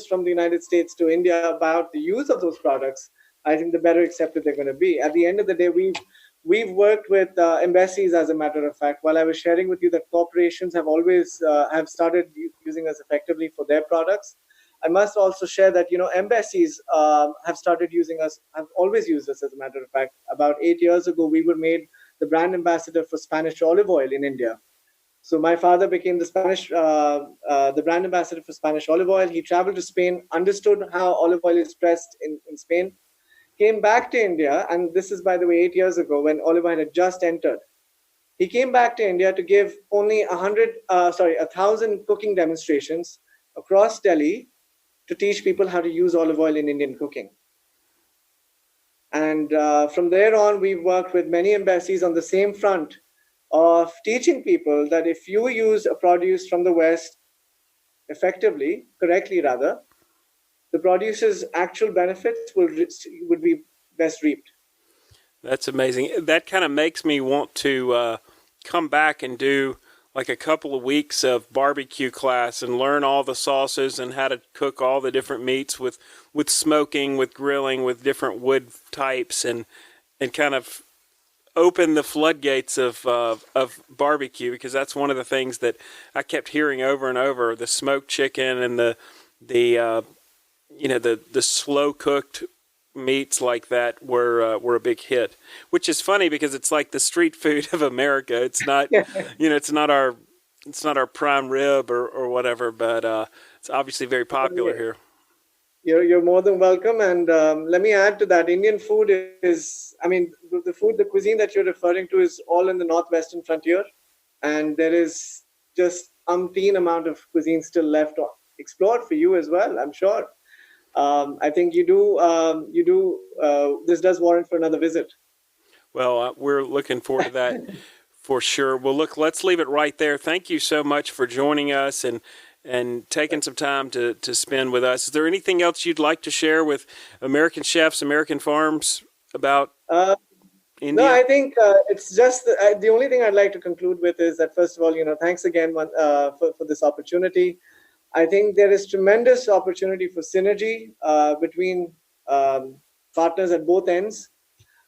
[SPEAKER 3] from the United States to India about the use of those products, I think the better accepted they're going to be. At the end of the day, we've worked with embassies, as a matter of fact. While I was sharing with you that corporations have always have started using us effectively for their products, I must also share that embassies have started using us, have always used us, as a matter of fact. About 8 years ago, we were made the brand ambassador for Spanish olive oil in India. So my father became the brand ambassador for Spanish olive oil. He traveled to Spain, understood how olive oil is pressed in Spain, came back to India, and this is, by the way, 8 years ago when olive oil had just entered. He came back to India to give only 1,000 cooking demonstrations across Delhi to teach people how to use olive oil in Indian cooking. And from there on, we've worked with many embassies on the same front of teaching people that if you use a produce from the West correctly rather, the producer's actual benefits would be best reaped.
[SPEAKER 4] That's amazing. That kind of makes me want to come back and do like a couple of weeks of barbecue class and learn all the sauces and how to cook all the different meats with smoking, with grilling, with different wood types, and kind of open the floodgates of barbecue, because that's one of the things that I kept hearing over and over: the smoked chicken and the slow cooked meats like that were a big hit, which is funny because it's like the street food of America. It's not, it's not our prime rib or whatever, but it's obviously very popular here.
[SPEAKER 3] You're more than welcome. And let me add to that, Indian food is, the cuisine that you're referring to is all in the northwestern frontier, and there is just umpteen amount of cuisine still left explored for you as well, I'm sure. I think you do. This does warrant for another visit.
[SPEAKER 4] Well, we're looking forward to that for sure. Well, look, let's leave it right there. Thank you so much for joining us and taking some time to spend with us. Is there anything else you'd like to share with American chefs, American farms about India?
[SPEAKER 3] No, I think it's just the only thing I'd like to conclude with is that, first of all, thanks again for this opportunity. I think there is tremendous opportunity for synergy between partners at both ends,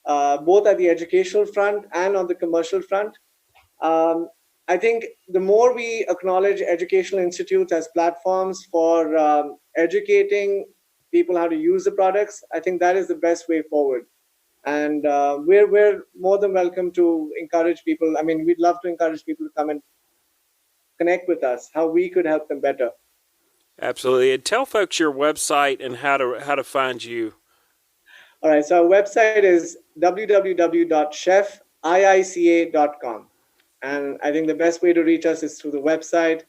[SPEAKER 3] both at the educational front and on the commercial front. I think the more we acknowledge educational institutes as platforms for educating people how to use the products, I think that is the best way forward. And we're more than welcome to encourage people. We'd love to encourage people to come and connect with us, how we could help them better.
[SPEAKER 4] Absolutely. And tell folks your website and how to find you.
[SPEAKER 3] All right. So our website is www.chefiica.com. And I think the best way to reach us is through the website.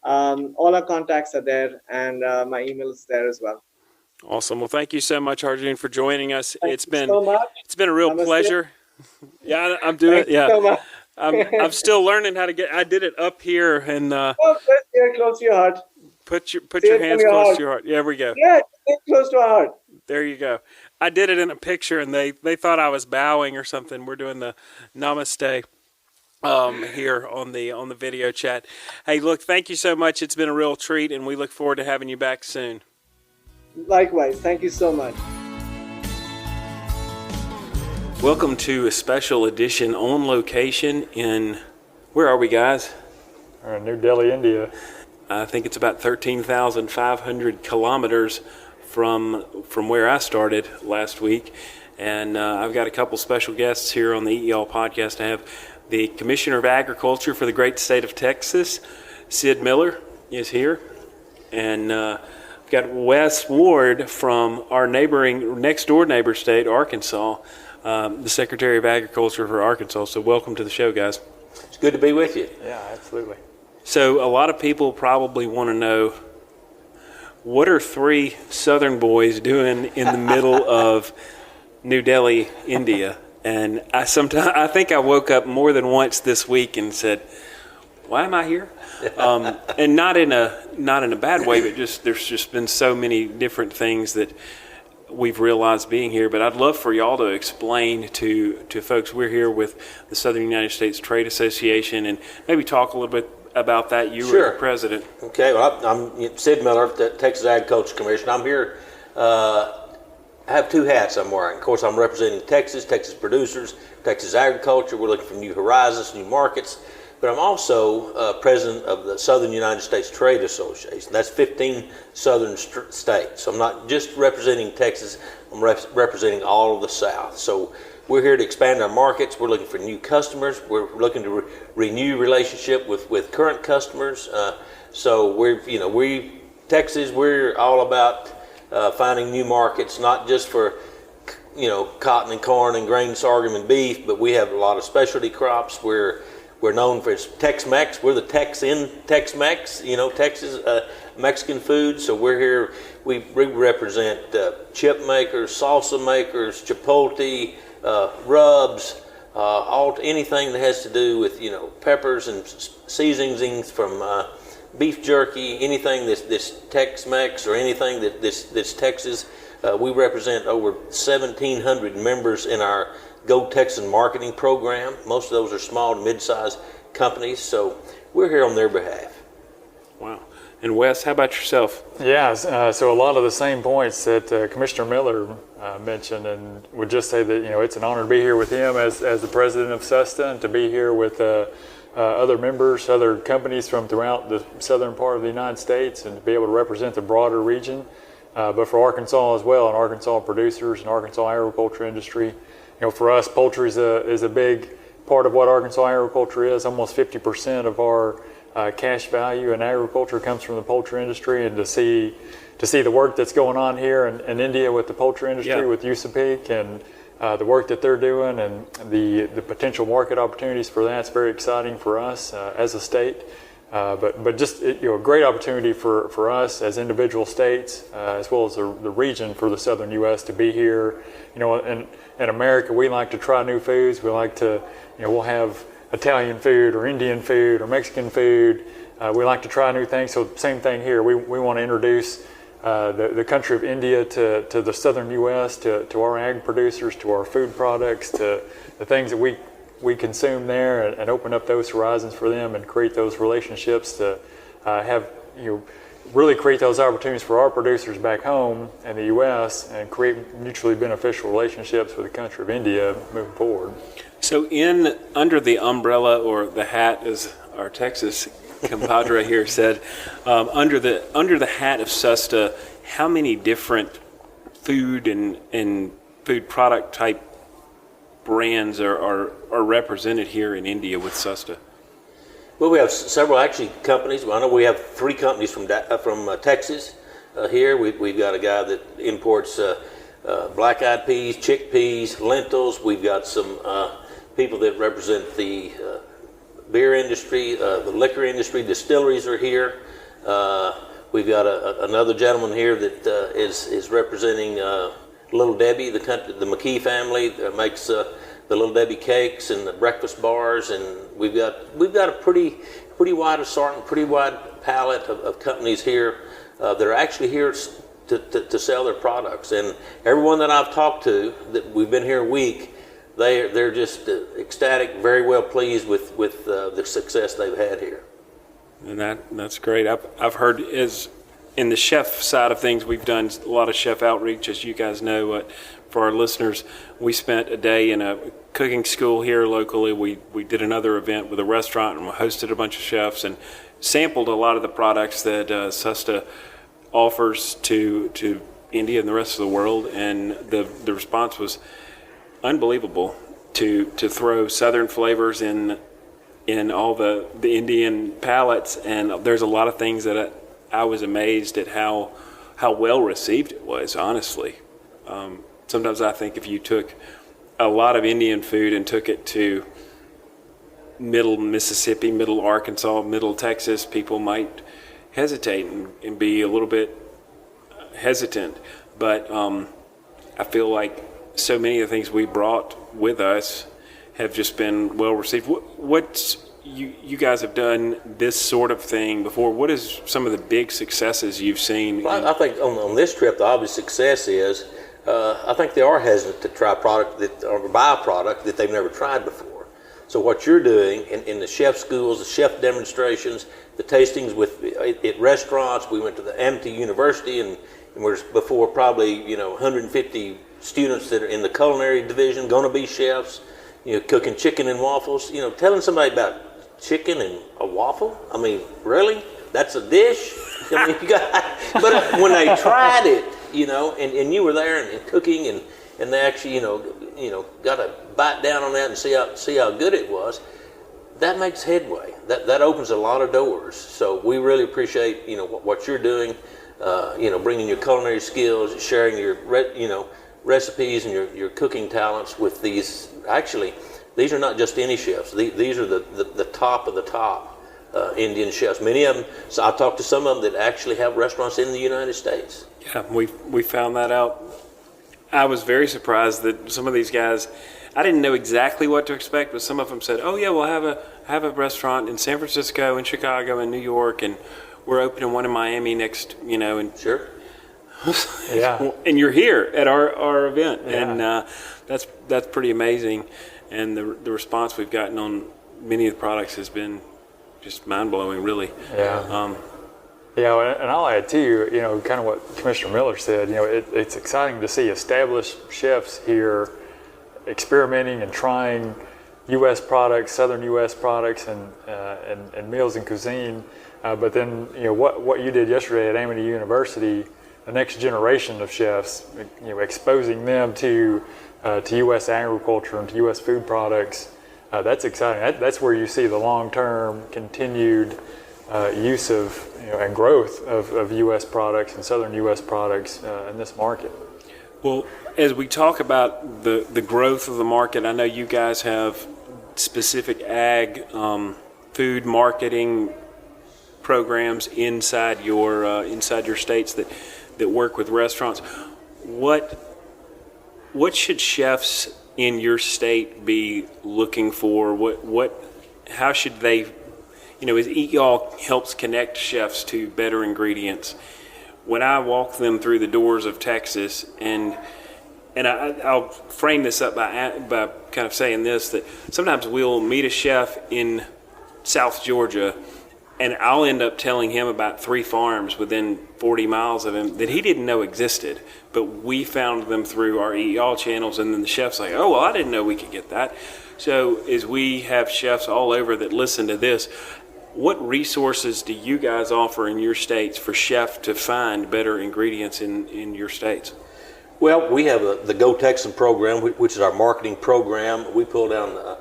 [SPEAKER 3] All our contacts are there, and my email is there as well.
[SPEAKER 4] Awesome. Well, thank you so much, Arjun, for joining us.
[SPEAKER 3] It's been a
[SPEAKER 4] real pleasure. Yeah, I'm doing it. Yeah. So much. I'm still learning how to get. I did it up here and.
[SPEAKER 3] Close to your heart.
[SPEAKER 4] Put your hands close to your heart. Yeah, there we go.
[SPEAKER 3] Yeah, close to our heart.
[SPEAKER 4] There you go. I did it in a picture, and they thought I was bowing or something. We're doing the namaste here on the video chat. Hey, look, thank you so much. It's been a real treat, and we look forward to having you back soon.
[SPEAKER 3] Likewise. Thank you so much.
[SPEAKER 4] Welcome to a special edition on location in, where are we, guys?
[SPEAKER 5] New Delhi, India.
[SPEAKER 4] I think it's about 13,500 kilometers from where I started last week. And I've got a couple special guests here on the EATYALL podcast. I have the Commissioner of Agriculture for the great state of Texas, Sid Miller, is here. And we've got Wes Ward from our next door neighbor state, Arkansas, the Secretary of Agriculture for Arkansas. So welcome to the show, guys.
[SPEAKER 6] It's good to be with you.
[SPEAKER 5] Yeah, absolutely.
[SPEAKER 4] So a lot of people probably want to know, what are three Southern boys doing in the middle of New Delhi, India? And I think I woke up more than once this week and said, why am I here? And not in a bad way, but there's just been so many different things that we've realized being here. But I'd love for y'all to explain to folks, we're here with the Southern United States Trade Association, and maybe talk a little bit about that. You were the president.
[SPEAKER 6] Okay, well, I'm Sid Miller, the Texas Agriculture Commission. I'm here. I have two hats I'm wearing. Of course, I'm representing Texas producers, Texas agriculture. We're looking for new horizons, new markets. But I'm also president of the Southern United States Trade Association. That's 15 southern states. So I'm not just representing Texas, I'm representing all of the South. So we're here to expand our markets. We're looking for new customers. We're looking to renew relationship with current customers. So Texas, we're all about finding new markets, not just for cotton and corn and grain, sorghum and beef, but we have a lot of specialty crops. We're known for Tex-Mex. We're the Tex in Tex-Mex, Texas Mexican food. So we're here. We represent chip makers, salsa makers, chipotle, rubs, anything that has to do with peppers and seasonings from beef jerky, anything that's Tex-Mex or anything that's Texas. We represent over 1,700 members in our Go Texan marketing program. Most of those are small to mid-sized companies, so we're here on their behalf.
[SPEAKER 4] Wow. And Wes, how about yourself?
[SPEAKER 5] Yeah, so a lot of the same points that Commissioner Miller mentioned, and would just say that it's an honor to be here with him as the president of SUSTA, and to be here with other members, other companies from throughout the southern part of the United States, and to be able to represent the broader region, but for Arkansas as well, and Arkansas producers and Arkansas agriculture industry. For us, poultry is a big part of what Arkansas agriculture is. Almost 50% of our cash value in agriculture comes from the poultry industry, and to see the work that's going on here in India with the poultry industry, with USAPEC, and the work that they're doing, and the potential market opportunities for that's very exciting for us as a state. But just a great opportunity for us as individual states, as well as the region, for the southern U.S. to be here. In America, we like to try new foods. We like to, we'll have Italian food or Indian food or Mexican food. We like to try new things. So same thing here. We want to introduce the country of India to the southern U.S., to our ag producers, to our food products, to the things that we consume there, and open up those horizons for them, and create those relationships to really create those opportunities for our producers back home in the U.S. and create mutually beneficial relationships with the country of India moving forward.
[SPEAKER 4] So under the umbrella, or the hat, as our Texas compadre here said, under the hat of SUSTA, how many different food and food product type brands are represented here in India with SUSTA?
[SPEAKER 6] Well, we have several companies. Well, I know we have 3 companies from Texas here. We've got a guy that imports black-eyed peas, chickpeas, lentils. We've got some people that represent the beer industry, the liquor industry. Distilleries are here. We've got another gentleman here that is representing Little Debbie, the McKee family that makes the Little Debbie cakes and the breakfast bars, and we've got a pretty wide assortment, pretty wide palette of companies here that are actually here to sell their products. And everyone that I've talked to, that we've been here a week, they're just ecstatic, very well pleased with the success they've had here.
[SPEAKER 4] And that's great. I've heard in the chef side of things, we've done a lot of chef outreach, as you guys know. For our listeners, we spent a day in a cooking school here locally. We did another event with a restaurant and we hosted a bunch of chefs and sampled a lot of the products that SUSTA offers to India and the rest of the world. And the response was unbelievable to throw Southern flavors in all the Indian palates. And there's a lot of things that I was amazed at how well received it was, honestly. Sometimes I think if you took a lot of Indian food and took it to middle Mississippi, middle Arkansas, middle Texas, people might hesitate and be a little bit hesitant. But I feel like so many of the things we brought with us have just been well received. You guys have done this sort of thing before. What is some of the big successes you've seen?
[SPEAKER 6] Well, I think on this trip, the obvious success is I think they are hesitant to try a product or buy a product that they've never tried before. So what you're doing in the chef schools, the chef demonstrations, the tastings at restaurants. We went to the Amity University and we're before probably 150 students that are in the culinary division, going to be chefs. Cooking chicken and waffles. Telling somebody about chicken and a waffle. I mean, really? That's a dish? I mean, but when they tried it, and you were there and cooking, and they actually, got to bite down on that and see how good it was. That makes headway. That opens a lot of doors. So we really appreciate, what you're doing. Bringing your culinary skills, sharing your, recipes and your cooking talents with these. Actually, these are not just any chefs. These are the top of the top Indian chefs. Many of them. So I talked to some of them that actually have restaurants in the United States.
[SPEAKER 4] Yeah, we found that out. I was very surprised that some of these guys, I didn't know exactly what to expect, but some of them said, "Oh yeah, we'll have a restaurant in San Francisco, in Chicago, in New York, and we're opening one in Miami next." And
[SPEAKER 6] sure.
[SPEAKER 5] Yeah.
[SPEAKER 4] And you're here at our event,
[SPEAKER 5] yeah.
[SPEAKER 4] And that's pretty amazing. And the response we've gotten on many of the products has been just mind-blowing, really.
[SPEAKER 5] Yeah. And I'll add too, kind of what Commissioner Miller said. It's exciting to see established chefs here experimenting and trying U.S. products, Southern U.S. products, and meals and cuisine. But then, what you did yesterday at Amity University. The next generation of chefs, exposing them to U.S. agriculture and to U.S. food products, that's exciting. That's where you see the long-term continued use of and growth of U.S. products and Southern U.S. products in this market.
[SPEAKER 4] Well, as we talk about the growth of the market, I know you guys have specific ag food marketing programs inside your states that work with restaurants. What should chefs in your state be looking for? How should they, as EATYALL helps connect chefs to better ingredients, when I walk them through the doors of Texas, and I'll frame this up by kind of saying this, that sometimes we'll meet a chef in South Georgia and I'll end up telling him about 3 farms within 40 miles of him that he didn't know existed, but we found them through our EATYALL channels, and then the chef's like, "Oh, well, I didn't know we could get that." So as we have chefs all over that listen to this, what resources do you guys offer in your states for chefs to find better ingredients in your states?
[SPEAKER 6] Well, we have the Go Texan program, which is our marketing program. We pull down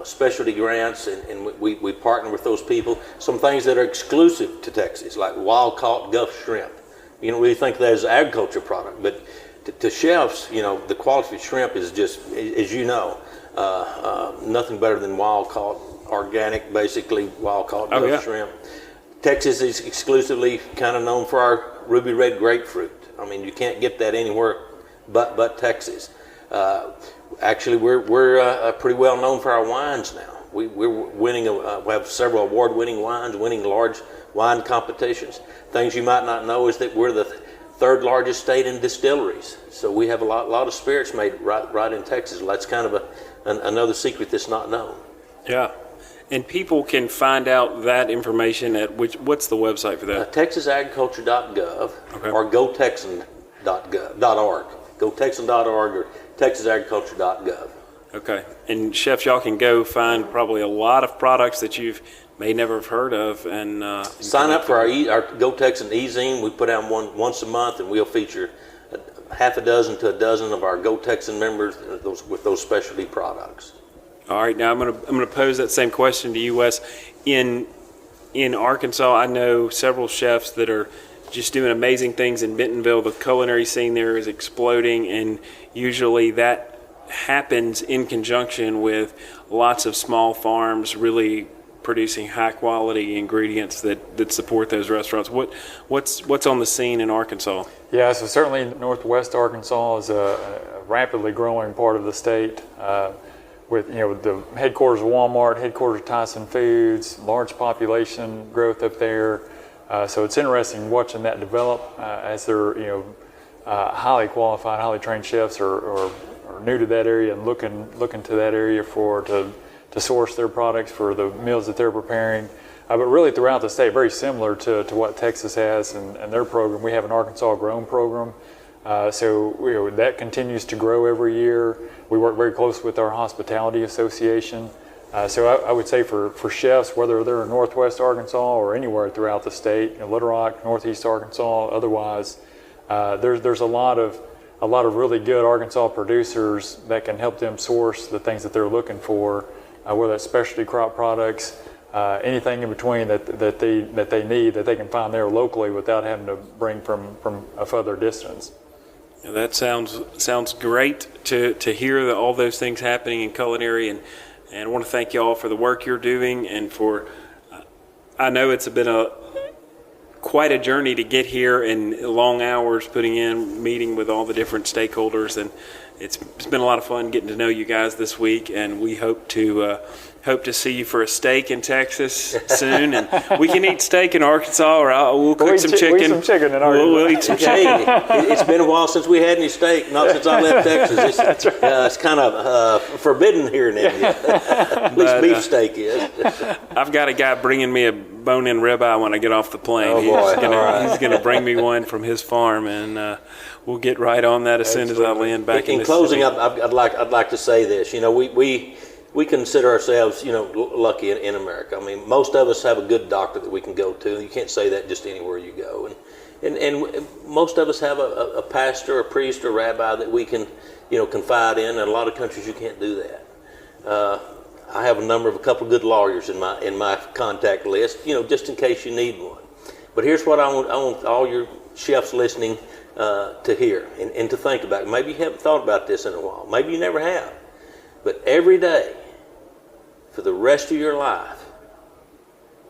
[SPEAKER 6] specialty grants, and we partner with those people. Some things that are exclusive to Texas, like wild-caught Gulf shrimp. You don't really think of that as an agriculture product, but to chefs, the quality of shrimp is just, as you know, nothing better than wild-caught, organic, basically wild-caught Gulf shrimp. Texas is exclusively kind of known for our ruby red grapefruit. I mean, you can't get that anywhere but Texas. Actually, we're pretty well known for our wines now. We're winning. We have several award-winning wines, winning large wine competitions. Things you might not know is that we're the third largest state in distilleries. So we have a lot of spirits made right in Texas. That's kind of another secret that's not known.
[SPEAKER 4] Yeah. And people can find out that information at what's the website for that?
[SPEAKER 6] TexasAgriculture.gov
[SPEAKER 4] Okay.
[SPEAKER 6] or GoTexan.org. GoTexan.org or TexasAgriculture.gov.
[SPEAKER 4] Okay. And chefs, y'all can go find probably a lot of products that you've may never have heard of, and
[SPEAKER 6] sign up for our Go Texan e-zine. We put out one once a month, and we'll feature half a dozen to a dozen of our Go Texan members with those specialty products.
[SPEAKER 4] All right, now I'm gonna pose that same question to you, Wes. In Arkansas, I know several chefs that are just doing amazing things in Bentonville. The culinary scene there is exploding, and usually that happens in conjunction with lots of small farms really producing high quality ingredients that support those restaurants. What's on the scene in Arkansas?
[SPEAKER 5] Yeah, so certainly Northwest Arkansas is a rapidly growing part of the state. With the headquarters of Walmart, headquarters of Tyson Foods, large population growth up there. So it's interesting watching that develop as they're highly qualified, highly trained chefs are new to that area and looking to that area to source their products for the meals that they're preparing. But really throughout the state, very similar to what Texas has and their program. We have an Arkansas Grown program. So that continues to grow every year. We work very close with our hospitality association. So I would say for chefs, whether they're in Northwest Arkansas or anywhere throughout the state, Little Rock, Northeast Arkansas, otherwise, there's a lot of really good Arkansas producers that can help them source the things that they're looking for, whether it's specialty crop products, anything in between that they need that they can find there locally without having to bring from a further distance.
[SPEAKER 4] That sounds great to hear all those things happening in culinary, and I want to thank you all for the work you're doing, and for I know it's been quite a journey to get here and long hours meeting with all the different stakeholders, and it's been a lot of fun getting to know you guys this week, and we hope to see you for a steak in Texas soon, and we can eat steak in Arkansas, or we'll cook some chicken.
[SPEAKER 5] We'll eat some chicken in Arkansas.
[SPEAKER 4] We'll eat some chicken.
[SPEAKER 6] It's been a while since we had any steak, not since I left Texas. It's kind of forbidden here in India. At least beef steak is.
[SPEAKER 4] I've got a guy bringing me a bone-in ribeye when I get off the plane.
[SPEAKER 6] Oh, boy.
[SPEAKER 4] He's going to bring me one from his farm, and we'll get right on that as soon as I land back in
[SPEAKER 6] closing, I'd like to say this. We consider ourselves, lucky in America. I mean, most of us have a good doctor that we can go to. You can't say that just anywhere you go. And most of us have a pastor, a priest, or rabbi that we can, confide in. In a lot of countries, you can't do that. I have a couple of good lawyers in my contact list, just in case you need one. But here's what I want all your chefs listening to hear and to think about. Maybe you haven't thought about this in a while. Maybe you never have. But every day, for the rest of your life,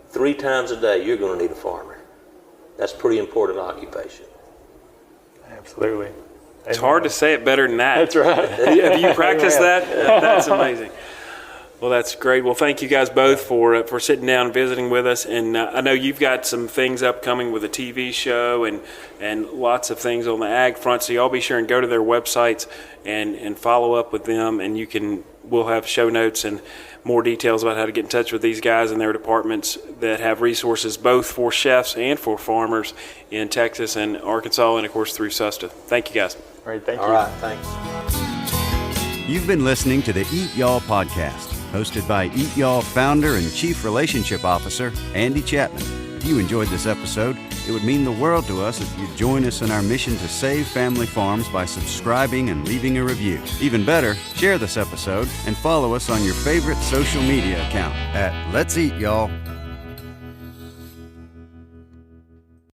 [SPEAKER 6] 3 times a day, you're going to need a farmer. That's a pretty important occupation.
[SPEAKER 5] Absolutely.
[SPEAKER 4] It's hard to say it better than that.
[SPEAKER 5] That's right.
[SPEAKER 4] Have you practiced that? That's amazing. Well, that's great. Well, thank you guys both for sitting down and visiting with us. And I know you've got some things upcoming with a TV show and lots of things on the ag front. So y'all be sure and go to their websites and follow up with them. And we'll have show notes and more details about how to get in touch with these guys and their departments that have resources both for chefs and for farmers in Texas and Arkansas, and of course through SUSTA. Thank you guys.
[SPEAKER 5] All right, thank you.
[SPEAKER 6] All right, thanks.
[SPEAKER 1] You've been listening to the Eat Y'all podcast, hosted by Eat Y'all founder and chief relationship officer, Andy Chapman. If you enjoyed this episode, it would mean the world to us if you'd join us in our mission to save family farms by subscribing and leaving a review. Even better, share this episode and follow us on your favorite social media account at Let's Eat Y'all.